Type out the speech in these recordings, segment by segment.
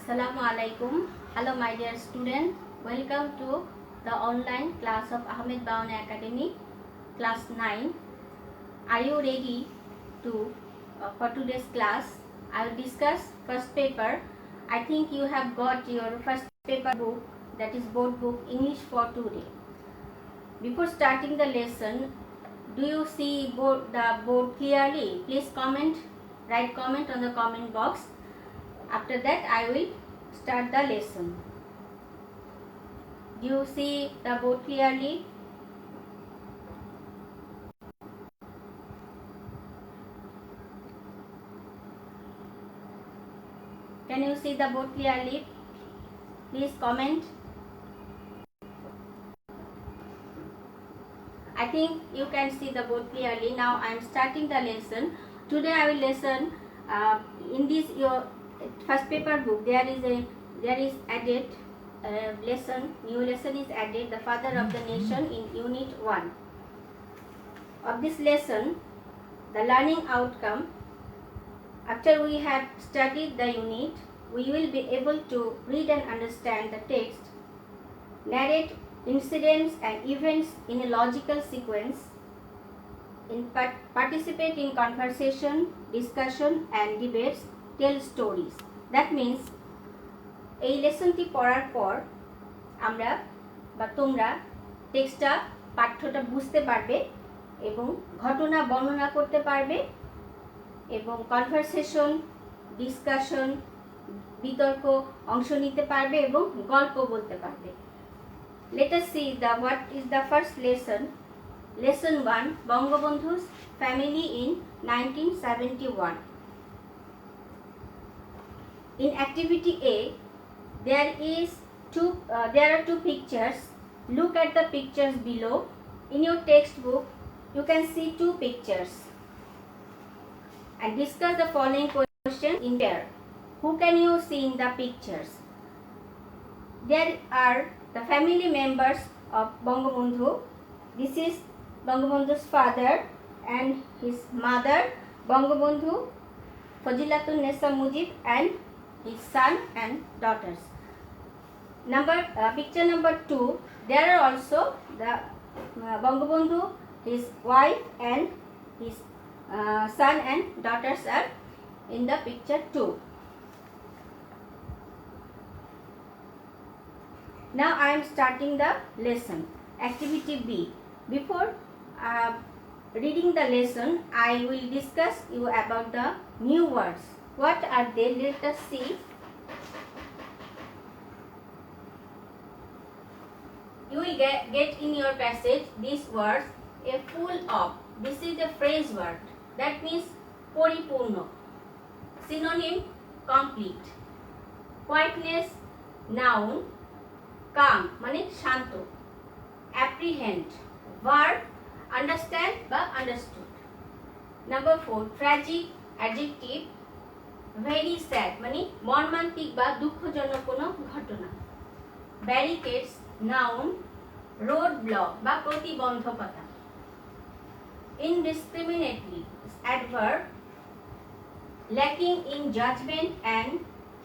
Assalamu alaikum. Hello my dear student. Welcome to the online class of Ahmed Bawana Academy, class 9. Are you ready to for today's class? I will discuss first paper. I think you have got your first paper book, that is board book English for today. Before starting the lesson, do you see the board clearly? Please write comment on the comment box. After that I will start the lesson. Do you see the board clearly? Can you see the board clearly? Please comment. I think you can see the board clearly. Now I am starting the lesson. Today I will lesson in this your first paper book. There is added new lesson is added, the father of the nation, in unit 1 of this lesson. The learning outcome, after we have studied the unit, we will be able to read and understand the text, narrate incidents and events in a logical sequence, participate in conversation, discussion and debates, tell stories. That means এই লেসনটি পড়ার পর আমরা বা তোমরা টেক্সটটা পাঠ্যটা বুঝতে পারবে এবং ঘটনা বর্ণনা করতে পারবে এবং কনভারসেশন, ডিসকাশন, বিতর্ক অংশ নিতে পারবে এবং গল্প বলতে পারবে। Let us see what is the first lesson. Lesson 1, Bangabandhu's family in 1971. In activity A, there are two pictures. Look at the pictures below. In your textbook, you can see two pictures and discuss the following questions in pair. Who can you see in the pictures? There are the family members of Bangabandhu. This is Bangabandhu's father and his mother, Bangabandhu Fazilatunessa Mujib, and his son and daughters. Picture number 2, there are also the Bangabandhu, his wife and his son and daughters are in the picture 2. Now I am starting the lesson. Activity B. Before reading the lesson, I will discuss you about the new words. What are they? Let us see. You will get in your passage these words: a full of. This is a phrase word. That means poripurno. Synonym: complete. Quietness, noun. Calm মানে শান্ত। Apprehend, verb understand বা understood. Number 4, tragic, adjective. Very sad মানে মর্মান্তিক বা দুঃখজনক কোনো ঘটনা। Barricades, noun. Road block বা প্রতিবন্ধকতা। Indiscriminately, adverb. Lacking in judgment and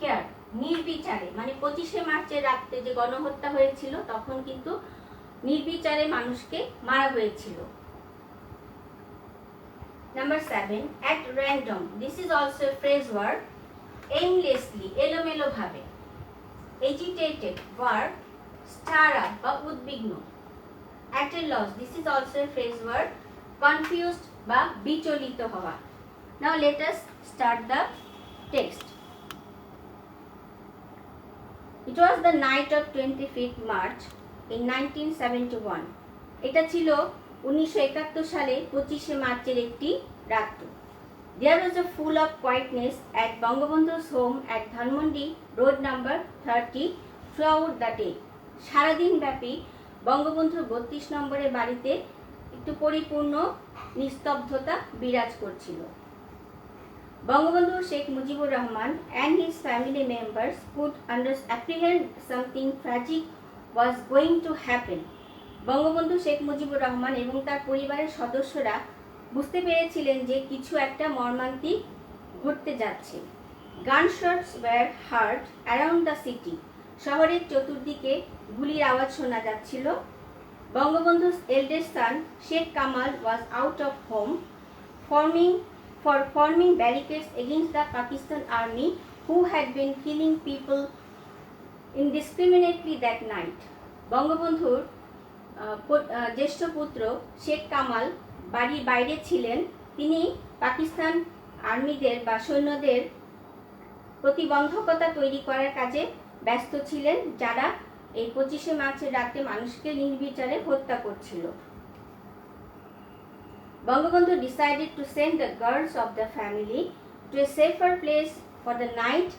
care, নির্বিচারে মানে 25শে মার্চের রাতে যে গণহত্যা হয়েছিল তখন কিন্তু নির্বিচারে মানুষকে মারা হয়েছিল। Number 7, at random. This is also a phrase word. Aimlessly, এলোমেলো ভাবে। Agitated, verb. Stir up বা উদ্বিগ্ন। At a loss. This is also a phrase word. Confused বা বিচলিত হওয়া। Now let us start the text. It was the night of 25th March in 1971. এটা ছিল 1971 সালে 25শে মার্চের একটি রাত্র। There was a full of quietness at Bangabandhu's home at Dhanmondi Road number 30 throughout the day. সারাদিন ব্যাপী বঙ্গবন্ধুর 32 নম্বরের বাড়িতে একটু পরিপূর্ণ নিস্তব্ধতা বিরাজ করছিল। Bangabandhu Sheikh Mujibur Rahman and his family members could apprehend something tragic was going to happen. Bangabandhu Sheikh Mujibur Rahman এবং তার পরিবারের সদস্যরা বুঝতে পেরেছিলেন যে কিছু একটা মর্মান্তিক ঘটতে যাচ্ছে। Gunshots were heard around the city. শহরের চতুর্দিকে গুলির আওয়াজ শোনা যাচ্ছিল। বঙ্গবন্ধু's eldest son Sheikh Kamal was out of home, forming barricades against the Pakistan army who had been killing people indiscriminately that night. বঙ্গবন্ধুর জ্যেষ্ঠ পুত্র শেখ কামাল বাড়ির বাইরে ছিলেন। তিনি পাকিস্তান আর্মিদের বা সৈন্যদের প্রতিবন্ধকতা তৈরি করার কাজে ব্যস্ত ছিলেন, যারা এই 25শে মার্চের রাতে মানুষকে নির্বিচারে হত্যা করছিল। Bangabandhu decided to send the girls of the family to a safer place for the night,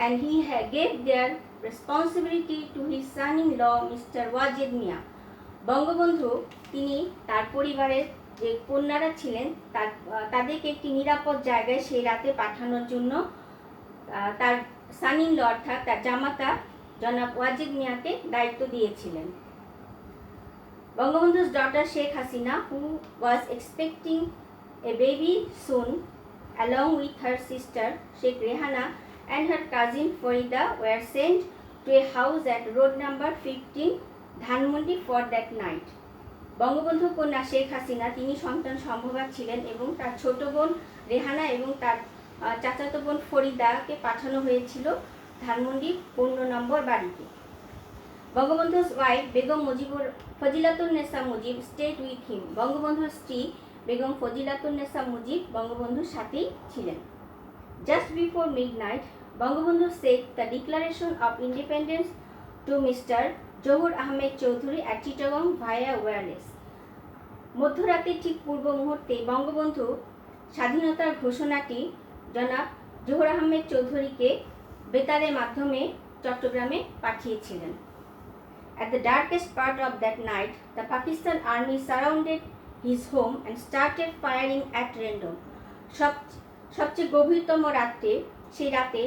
and he gave their responsibility to his son-in-law Mr. Wajid Mia. Bangabandhu তিনি তার পরিবারের যে কন্যারা ছিলেন তাদেরকে একটি নিরাপদ জায়গায় সেই রাতে পাঠানোর জন্য তার সান-ইন-ল অর্থাৎ তার জামাতা জনাব ওয়াজিদ মিয়াকে দায়িত্ব দিয়েছিলেন। Bangabandhu's daughter Sheikh Hasina, who was expecting a baby soon, along with her sister Sheikh Rehana and her cousin Farida, were sent to a house at road number 15, Dhanmondi for that night. Bangabandhu কন্যা শেখ হাসিনা তিনি সন্তান সম্ভবা ছিলেন এবং তার ছোট বোন রেহানা এবং তার চাচাতো বোন ফরিদাকে পাঠানো হয়েছিল ধানমন্ডি 15 নম্বর বাড়িতে। বঙ্গবন্ধু's wife Begum Fazilatunnesa Mujib stayed with him. বঙ্গবন্ধুর স্ত্রী বেগম ফজিলাতুন্নেসা মুজিব বঙ্গবন্ধুর সাথেই ছিলেন। Just before midnight, Bangabandhu said the declaration of independence to Mr. Johur Ahmed Choudhury at Chittagong via wireless. মধ্যরাতের ঠিক পূর্ব মুহূর্তে বঙ্গবন্ধু স্বাধীনতার ঘোষণাটি জনাব জহুর আহমেদ চৌধুরীকে বেতারের মাধ্যমে চট্টগ্রামে পাঠিয়েছিলেন। At the darkest part of that night, the Pakistan army surrounded his home and started firing at random. সবচেয়ে গভীরতম রাতে সেই রাতে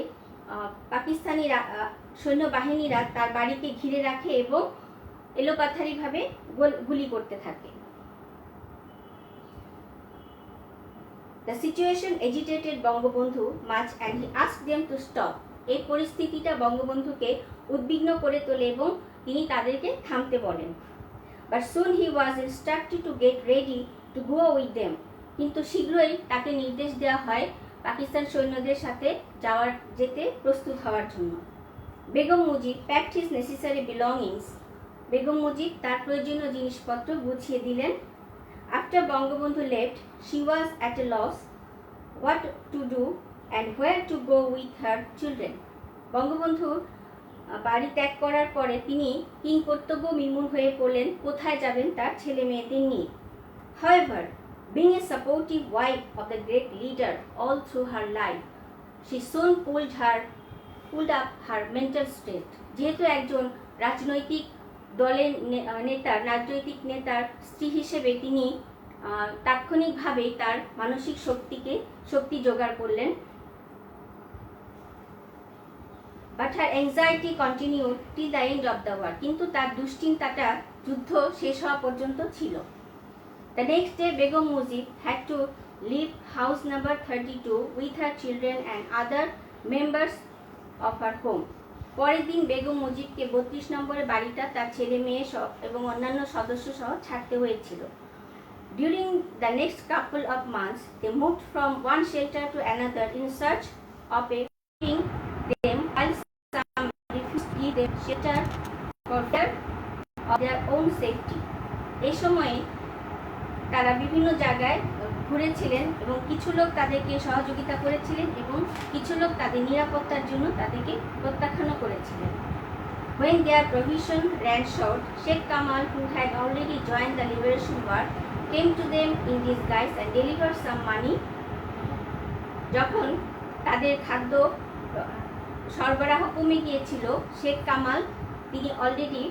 পাকিস্তানি সৈন্যবাহিনীরা তার বাড়িকে ঘিরে রাখে এবং এলোপাথারিভাবে গুলি করতে থাকে। The situation agitated Bangabandhu much and he asked them to stop. এই পরিস্থিতিটা বঙ্গবন্ধুকে উদ্বিগ্ন করে তোলে এবং তিনি তাদেরকে থামতে বলেন। But soon he was instructed to get ready to go with them. কিন্তু শীঘ্রই তাকে নির্দেশ দেওয়া হয় পাকিস্তান সৈন্যদের সাথে যেতে প্রস্তুত হওয়ার জন্য। Begum Mujib packed his necessary belongings. Begum Mujib তার প্রয়োজনীয় জিনিসপত্র গুছিয়ে দিলেন। After Bangabandhu left, she was at a loss what to do and where to go with her children. Bangabandhu বাড়ি ত্যাগ করার পরে তিনি কিংকর্তব্য বিমূঢ় হয়ে পড়লেন, কোথায় যাবেন তার ছেলে মেয়েদের নিয়ে। However, being a supportive wife of the great leader all through her life, she soon pulled up her mental strength. যেহেতু একজন রাজনৈতিক দলের রাজনৈতিক নেতার স্ত্রী হিসেবে তিনি তাৎক্ষণিকভাবেই তার মানসিক শক্তি জোগাড় করলেন। But her anxiety continued till the end of the war. কিন্তু তার দুশ্চিন্তাটা যুদ্ধ শেষ হওয়া পর্যন্ত ছিল। The next day, Begum Mujib had to leave house number 32 with her children and other members of her home. পরের দিন বেগম মুজিবকে 32 নম্বরের বাড়িটা তার ছেলে মেয়ে এবং অন্যান্য সদস্য সহ ছাড়তে হয়েছিল। During the next couple of months, they moved from one shelter to another in search of a them, while some refused to give them shelter for fear of their own safety. এই সময়ে তারা বিভিন্ন জায়গায় ঘুরেছিলেন এবং কিছু লোক তাদেরকে সহযোগিতা করেছিলেন এবং কিছু লোক তাদের নিরাপত্তার জন্য তাদেরকে প্রত্যাখ্যান করেছিলেন। When their provision ran short, Sheikh Kamal, who had already joined the liberation war, came to them in disguise and delivered some money. যখন তাদের খাদ্য সরবরাহ কমে গিয়েছিল, শেখ কামাল তিনি অলরেডি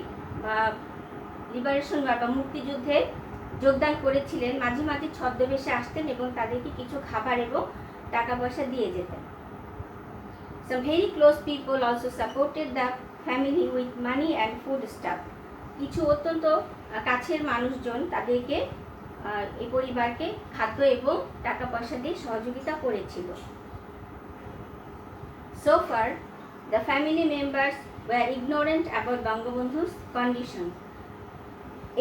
লিবারেশন ওয়ার বা মুক্তিযুদ্ধে যোগদান করেছিলেন, মাঝে মাঝে ছদ্মবেশে আসতেন এবং তাদেরকে কিছু খাবার এবং টাকা পয়সা দিয়ে যেতেন। Some very close people also supported the family with money and food stuff. কিছু অত্যন্ত কাছের মানুষজন তাদেরকে এই পরিবারকে খাদ্য এবং টাকা পয়সা দিয়ে সহযোগিতা করেছিল। So far, the family members were ignorant about Bangabandhu's condition.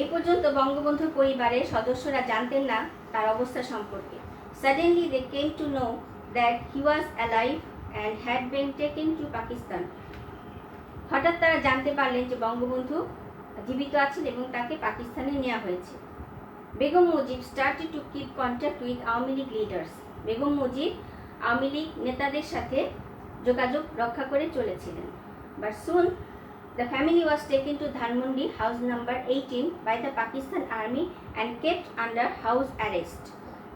এই পর্যন্ত বঙ্গবন্ধুর পরিবারের সদস্যরা জানতেন না তার অবস্থা সম্পর্কে। Suddenly they came to know that he was alive and had been taken to Pakistan. হঠাৎ তারা জানতে পারলেন যে বঙ্গবন্ধু জীবিত আছেন এবং তাকে পাকিস্তানে নেওয়া হয়েছে। Begum Mujib started to keep contact with Awami League leaders. Begum Mujib Awami League নেতাদের সাথে যোগাযোগ রক্ষা করে চলেছিলেন। But soon the family was taken to Dhanmondi house number 18 by the Pakistan army and kept under house arrest.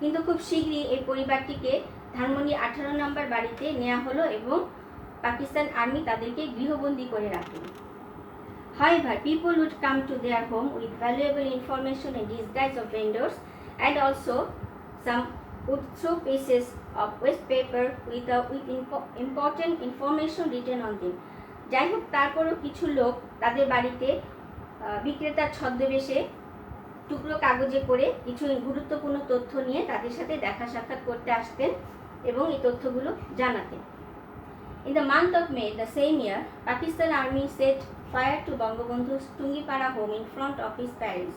কিন্তু খুব শীঘ্রই এই পরিবারটিকে ধানমন্ডি 18 নম্বর বাড়িতে নেওয়া হলো এবং পাকিস্তান আর্মি তাদেরকে গৃহবন্দী করে রাখল। However, people would come to their home with valuable information in disguise of vendors, and also some would throw pieces of waste paper with important information written on them. যাই হোক, তারপরও কিছু লোক তাদের বাড়িতে বিক্রেতার ছদ্মবেশে টুকরো কাগজে করে কিছু গুরুত্বপূর্ণ তথ্য নিয়ে তাদের সাথে দেখা সাক্ষাৎ করতে আসতেন এবং এই তথ্যগুলো জানাতেন। In the month of May the same year, Pakistan army set fire to Bangabandhu's Tungipara home in front of his parents.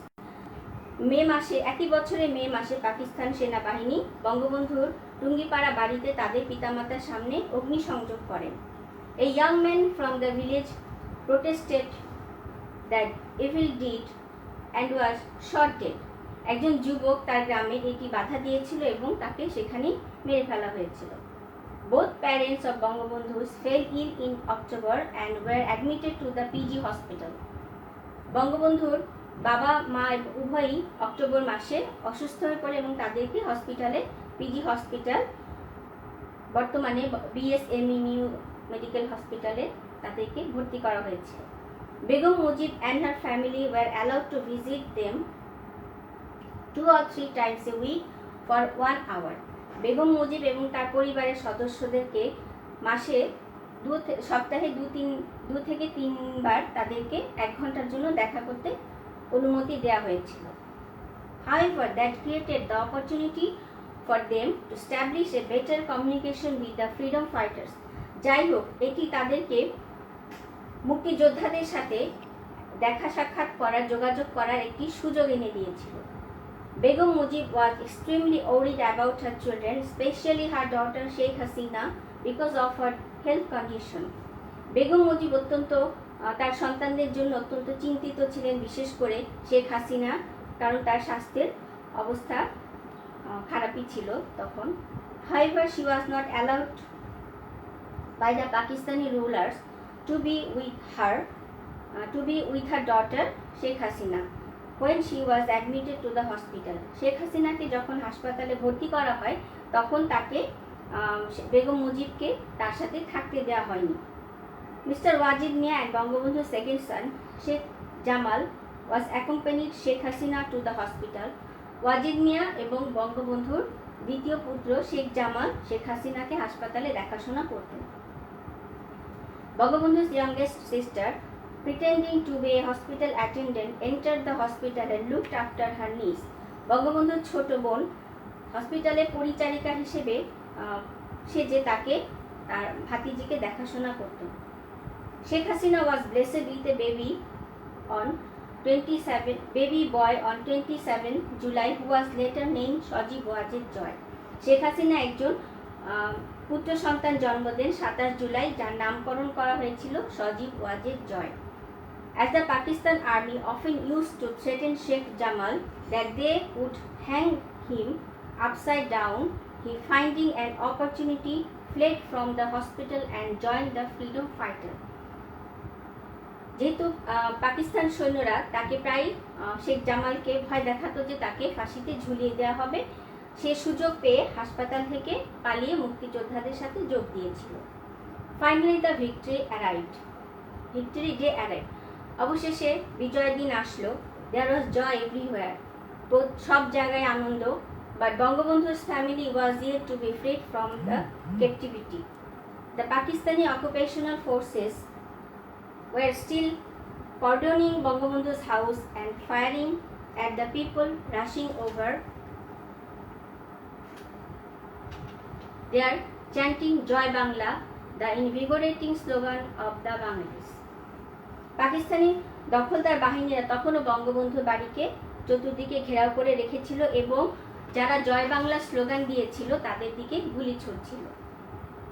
একই বছরে মে মাসে পাকিস্তান সেনাবাহিনী বঙ্গবন্ধুর টুঙ্গিপাড়া বাড়িতে তাদের পিতামাতার সামনে অগ্নিসংযোগ করেন। A young man from the village protested that evil deed and was shot dead. একজন যুবক তার গ্রামে এটি বাধা দিয়েছিল এবং তাকে সেখানেই মেরে ফেলা হয়েছিল। Both parents of Bangabandhu fell ill in October and were admitted to the PG hospital. বঙ্গবন্ধুর বাবা মা উভয়ই অক্টোবর মাসে অসুস্থ হয়ে পড়ে এবং তাদেরকে হসপিটালে পিজি হসপিটাল, বর্তমানে BSME নিউ মেডিকেল হসপিটালে তাদেরকে ভর্তি করা হয়েছে। Begum Mujib and her family were allowed to visit them 2 or 3 times a week for 1 hour. Begum Mujib এবং তার পরিবারের সদস্যদেরকে মাসে সপ্তাহে 2 থেকে 3 বার তাদেরকে 1 ঘন্টার জন্য দেখা করতে অনুমতি দেওয়া হয়েছিল। However, that created the opportunity for them to establish a better communication with the freedom fighters. যাই হোক, এটি তাদেরকে মুক্তিযোদ্ধাদের সাথে দেখা সাক্ষাৎ করার, যোগাযোগ করার একটি সুযোগ এনে দিয়েছিল। Begum Mujib was extremely worried about her children, especially her daughter Sheikh Hasina, because of her health condition. Begum Mujib তার সন্তানদের জন্য অত্যন্ত চিন্তিত ছিলেন, বিশেষ করে শেখ হাসিনা, কারণ তার স্বাস্থ্যের অবস্থা খারাপই ছিল তখন। However, she was not allowed by the Pakistani rulers to be with her daughter Sheikh Hasina when she was admitted to the hospital. Sheikh হাসিনাকে যখন হাসপাতালে ভর্তি করা হয় তখন তাকে বেগম মুজিবকে তার সাথে থাকতে দেওয়া হয়নি। Mr. Wajid Mia and Bangabandhu's second son Sheikh Jamal was accompanied Sheikh Hasina to the hospital. Wajid মিয়া এবং বঙ্গবন্ধুর দ্বিতীয় পুত্র শেখ জামাল শেখ হাসিনাকে হাসপাতালে দেখাশোনা করতেন। বঙ্গবন্ধু's youngest sister, pretending to be a hospital attendant, entered the hospital and looked after her niece. বঙ্গবন্ধুর ছোট বোন হসপিটালে পরিচারিকা হিসেবে সেজে তাকে তার ভাতিজিকে দেখাশোনা করত। Sheikh Hasina was blessed with a baby boy on 27 July who was later named Sajib Wajid Joy. Sheikh Hasina একজন পুত্র সন্তান জন্ম দেন 27 জুলাই, যার নামকরণ করা হয়েছিল Sajeeb Wazed Joy. As the Pakistan army often used to threaten Sheikh Jamal that they would hang him upside down, he, finding an opportunity, fled from the hospital and joined the freedom fighter. যেহেতু পাকিস্তান সৈন্যরা তাকে প্রায় শেখ জামালকে ভয় দেখাতো যে তাকে ফাঁসিতে ঝুলিয়ে দেওয়া হবে, সে সুযোগ পেয়ে হাসপাতাল থেকে পালিয়ে মুক্তিযোদ্ধাদের সাথে যোগ দিয়েছিল। Finally the victory day arrived. অবশেষে বিজয়ের দিন আসলো। There was joy everywhere. সব জায়গায় আনন্দ। But Bangabandhu's family was yet to be freed from the captivity. The Pakistani occupational forces were still cordoning Bangabandhu's house and firing at the people rushing over. They are chanting Joy Bangla the invigorating slogan of the Bangladesh. Pakistani দখলদার বাহিনীরা তখনও বঙ্গবন্ধুর বাড়িকে চতুর্দিকে ঘেরাও করে রেখেছিল এবং যারা জয় বাংলা স্লোগান দিয়েছিল তাদের দিকে গুলি ছুড়ছিল।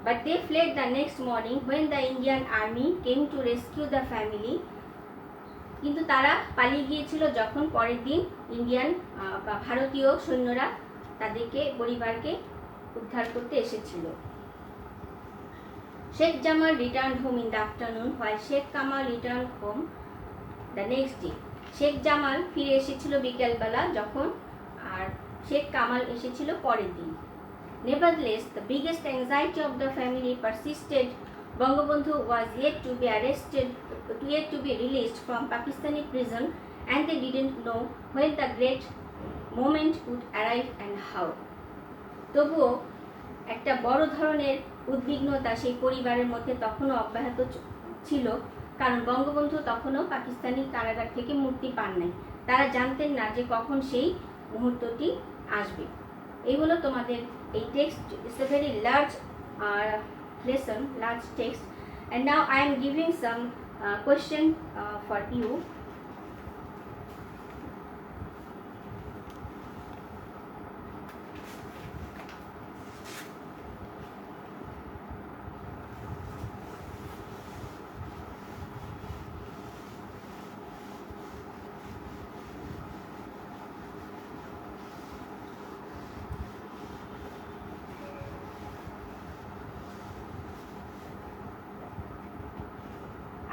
But they fled the next morning when the Indian army came to rescue the family. কিন্তু তারা পালিয়ে গিয়েছিল যখন পরের দিন ইন্ডিয়ান বা ভারতীয় সৈন্যরা তাদেরকে পরিবারকে উদ্ধার করতে এসেছিল। Sheikh Jamal returned home in the afternoon while Sheikh Kamal returned home the next day. Sheikh Jamal ফিরে এসেছিল বিকেলবেলা যখন, আর শেখ কামাল এসেছিল পরের দিন। Nevertheless, the biggest anxiety of the family persisted. Bangabandhu was yet to be released from Pakistani prison, and they didn't know when the great moment would arrive and how. তবুও একটা বড় ধরনের উদ্বিগ্নতা সেই পরিবারের মধ্যে তখনও অব্যাহত ছিল, কারণ বঙ্গবন্ধু তখনও পাকিস্তানি কারাগার থেকে মুক্তি পান নাই। তারা জানতেন না যে কখন সেই মুহূর্তটি আসবে। এই হলো তোমাদের এই text. It's a very large lesson, large text, and now I am giving some question for you.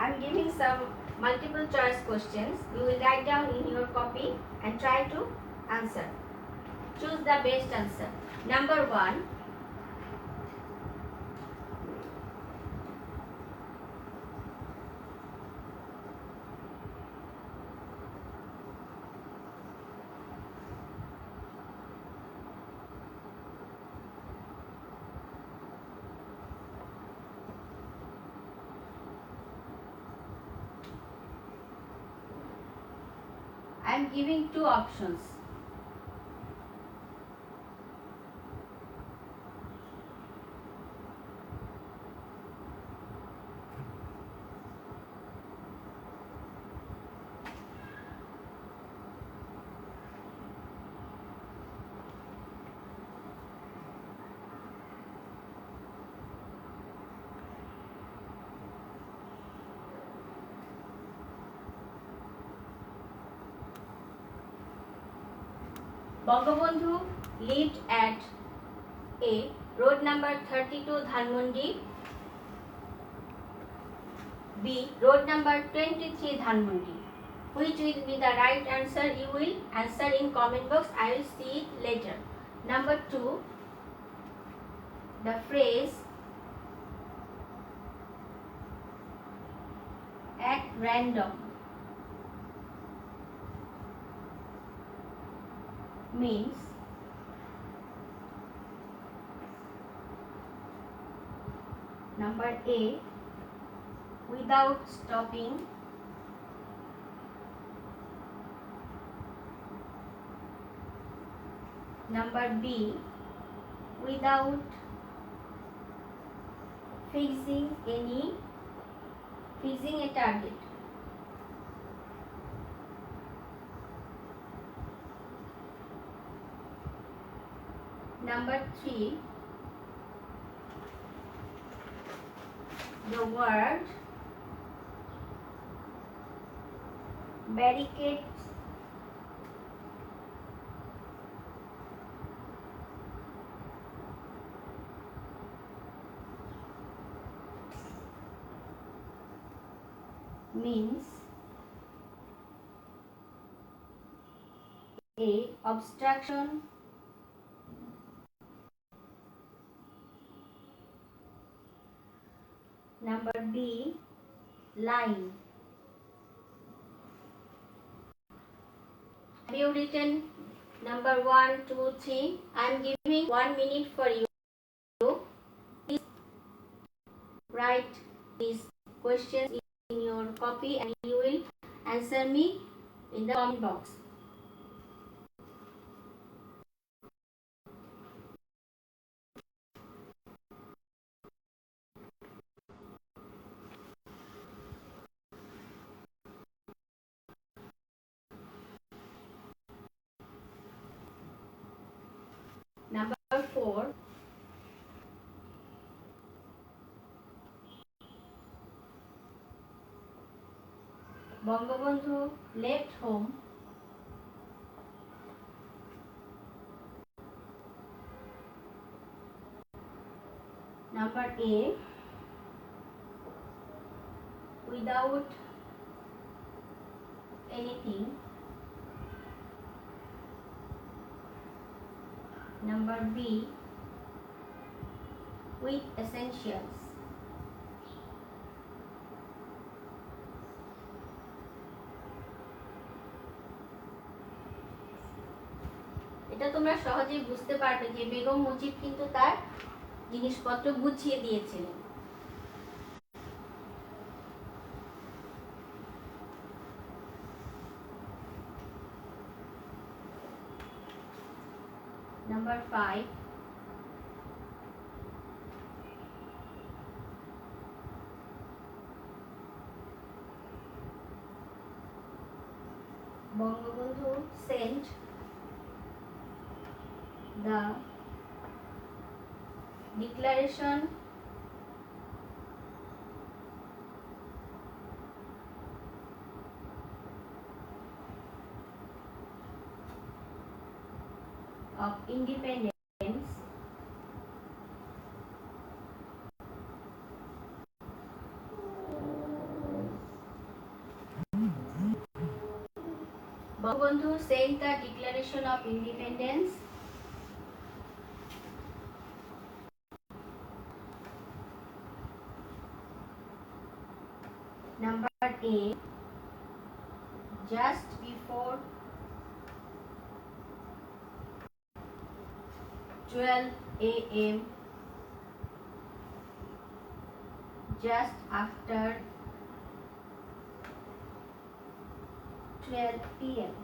I am giving some multiple choice questions. You will write down in your copy and try to answer. Choose the best answer. Number 1. I am giving 2 options. Bangabandhu lived at A. Road number 32 Dhanmondi, B. Road number 23 Dhanmondi. Which will be the right answer? You will answer in comment box. I will see it later. Number 2. The phrase at random means number A, without stopping, number B, without fixing a target, number 3, the word barricades means A, obstruction, number B, line. Have you written number 1, 2, 3? I am giving 1 minute for you. Please write these questions in your copy and you will answer me in the comment box. 4. Bangabandhu left home number A without anything. Number B with essentials. এটা তোমরা সহজেই বুঝতে পারবে যে বেগম মুজিব কিন্তু তার জিনিসপত্র গুছিয়ে দিয়েছিলেন। Number 5. Bangabandhu sent the declaration of independence Bangabandhu sent the declaration of independence number A just before 12 a.m. just after 12 p.m.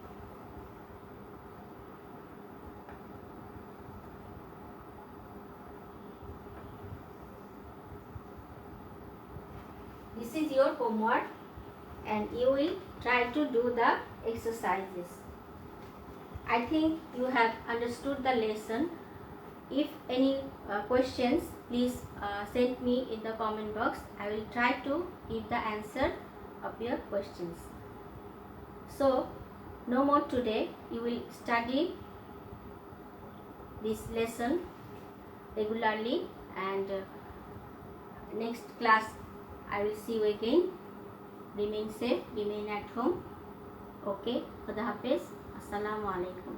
This is your homework and you will try to do the exercises. I think you have understood the lesson. If any questions, please send me in the comment box. I will try to give the answer of your questions. So, no more today. You will study this lesson regularly and next class I will see you again. Remain safe, remain at home. Okay, Khuda Hafiz. Assalamu alaikum.